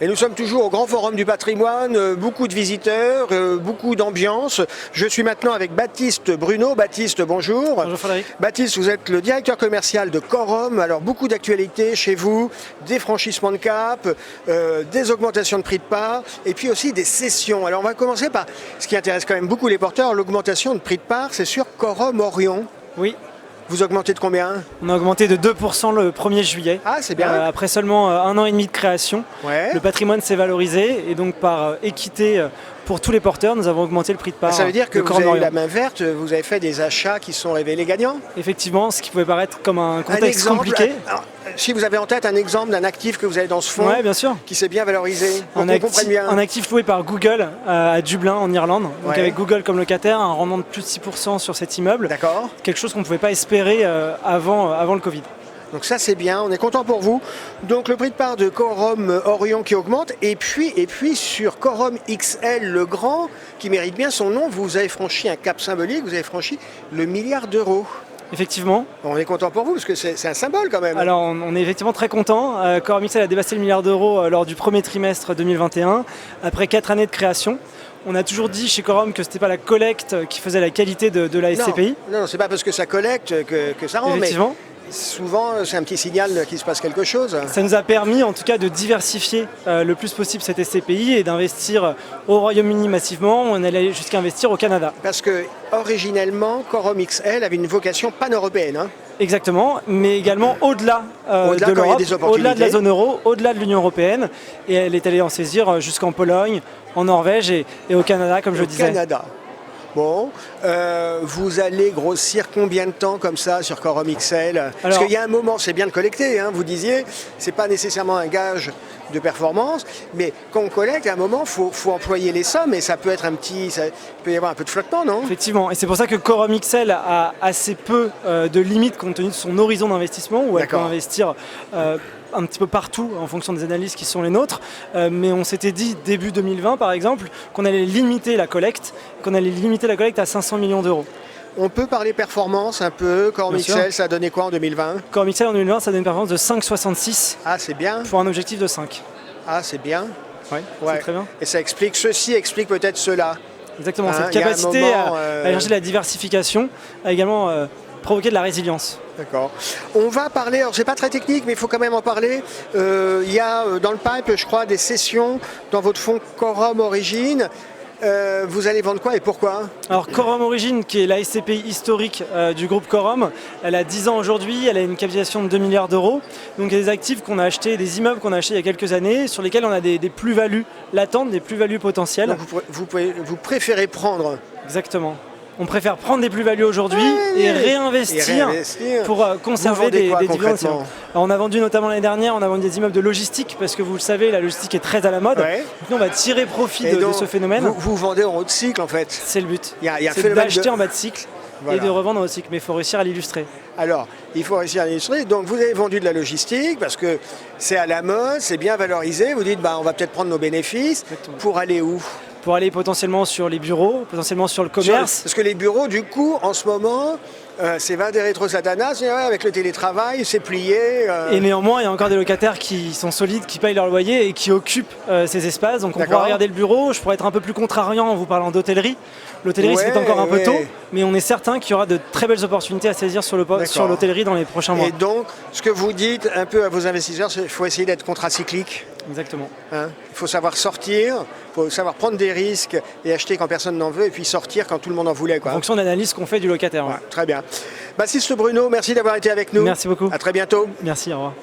Et nous sommes toujours au Grand Forum du Patrimoine, beaucoup de visiteurs, beaucoup d'ambiance. Je suis maintenant avec Baptiste Bruno. Baptiste, bonjour. Bonjour Frédéric. Baptiste, vous êtes le directeur commercial de Corum. Alors beaucoup d'actualités chez vous, des franchissements de cap, des augmentations de prix de part et puis aussi des cessions. Alors on va commencer par ce qui intéresse quand même beaucoup les porteurs, l'augmentation de prix de part, c'est sur Corum Orion. Oui. Vous augmentez de combien? On a augmenté de 2% le 1er juillet. Ah, c'est bien. Après seulement 1 an et demi de création, Ouais. le patrimoine s'est valorisé et donc par équité pour tous les porteurs, nous avons augmenté le prix de part. Ça veut dire que de vous Corum avez eu Orion. la main verte, vous avez fait des achats qui se sont révélés gagnants? Effectivement, ce qui pouvait paraître comme un contexte exemple, compliqué. alors, si vous avez en tête un exemple d'un actif que vous avez dans ce fonds Oui, bien sûr. qui s'est bien valorisé, pour qu'on comprenne bien. Un actif loué par Google à Dublin en Irlande, donc Ouais. avec Google comme locataire, un rendement de plus de 6% sur cet immeuble. D'accord. Quelque chose qu'on ne pouvait pas espérer avant le Covid. Donc ça c'est bien, on est content pour vous. Donc le prix de part de Corum Orion qui augmente et puis sur Corum XL le grand qui mérite bien son nom, vous avez franchi un cap symbolique, vous avez franchi le milliard d'euros. Effectivement. On est content pour vous parce que c'est un symbole quand même. Alors on est effectivement très content. Corum XL a dépassé le milliard d'euros lors du premier trimestre 2021, après 4 années de création. On a toujours dit chez Corum que ce n'était pas la collecte qui faisait la qualité de la SCPI. Non, c'est pas parce que ça collecte que ça rend, mais Effectivement. souvent c'est un petit signal qu'il se passe quelque chose. Ça nous a permis en tout cas de diversifier le plus possible cette SCPI et d'investir au Royaume-Uni massivement. On allait jusqu'à investir au Canada. Parce que originellement, Corum XL avait une vocation pan-européenne. Hein. Exactement, mais également au-delà Au-delà, de quand il y a l'Europe, des au-delà de la opportunités. zone euro, au-delà de l'Union européenne. Et elle est allée en saisir jusqu'en Pologne, en Norvège et au Canada, comme je Au le disais. Canada. Bon, vous allez grossir combien de temps comme ça sur Corum XL? Parce Alors- qu'il y a un moment, c'est bien de collecter, hein, vous disiez, c'est pas nécessairement un gage de performance, mais quand on collecte, à un moment, faut employer les sommes et ça peut être il peut y avoir un peu de flottement, non? Effectivement, et c'est pour ça que Corum XL a assez peu de limites compte tenu de son horizon d'investissement, où elle peut D'accord. investir un petit peu partout en fonction des analyses qui sont les nôtres. Mais on s'était dit début 2020 par exemple qu'on allait limiter la collecte, à 500 millions d'euros. On peut parler performance un peu, Corum Bien sûr. XL, ça a donné quoi en 2020? Corum XL en 2020, ça donne une performance de 5,66 Ah, c'est bien. pour un objectif de 5. Ah, c'est bien. Oui, Ouais. c'est très bien. Et ça explique ceci, explique peut-être cela. Exactement, Hein, cette il y a un capacité moment, à chercher de la diversification a également provoqué de la résilience. D'accord. On va parler, alors c'est pas très technique, mais il faut quand même en parler. Il y a dans le pipe, je crois, des sessions dans votre fonds Corum Origine. Vous allez vendre quoi et pourquoi? Alors Corum Origine, qui est la SCPI historique du groupe Corum, elle a 10 ans aujourd'hui, elle a une capitalisation de 2 milliards d'euros. Donc il y a des actifs qu'on a achetés, des immeubles qu'on a achetés il y a quelques années, sur lesquels on a des plus-values latentes, des plus-values potentielles. Donc vous préférez prendre Exactement. On préfère prendre des plus-values aujourd'hui Ouais, et réinvestir pour conserver Vous vendez des quoi, dividendes. concrètement? Alors, on a vendu notamment l'année dernière, on a vendu des immeubles de logistique, parce que vous le savez, la logistique est très à la mode. Ouais. Donc nous, on va tirer profit Et de donc, ce phénomène. Vous vendez en haut de cycle en fait. C'est le but. Il y a un C'est phénomène d'acheter de- en bas de cycle Voilà. et de revendre en haut de cycle. Mais il faut réussir à l'illustrer. Alors, il faut réussir à l'illustrer. Donc, vous avez vendu de la logistique parce que c'est à la mode, c'est bien valorisé. Vous dites, on va peut-être prendre nos bénéfices. Exactement. Pour aller où? Pour aller potentiellement sur les bureaux, potentiellement sur le commerce. Parce que les bureaux, du coup, en ce moment, c'est va des rétro-satanas. Ouais, avec le télétravail, c'est plié. Et néanmoins, il y a encore des locataires qui sont solides, qui payent leur loyer et qui occupent ces espaces. Donc on D'accord. pourra regarder le bureau. Je pourrais être un peu plus contrariant en vous parlant d'hôtellerie. L'hôtellerie, Ouais, c'est peut-être encore un peu ouais. tôt, mais on est certain qu'il y aura de très belles opportunités à saisir sur l'hôtellerie dans les prochains mois. Et donc, ce que vous dites un peu à vos investisseurs, c'est qu'il faut essayer d'être contracyclique. Exactement. Hein. Il faut savoir sortir, il faut savoir prendre des risques et acheter quand personne n'en veut, et puis sortir quand tout le monde en voulait. En Quoi. fonction de l'analyse qu'on fait du locataire. Ouais, très bien. Baptiste Bruno, merci d'avoir été avec nous. Merci beaucoup. À très bientôt. Merci, au revoir.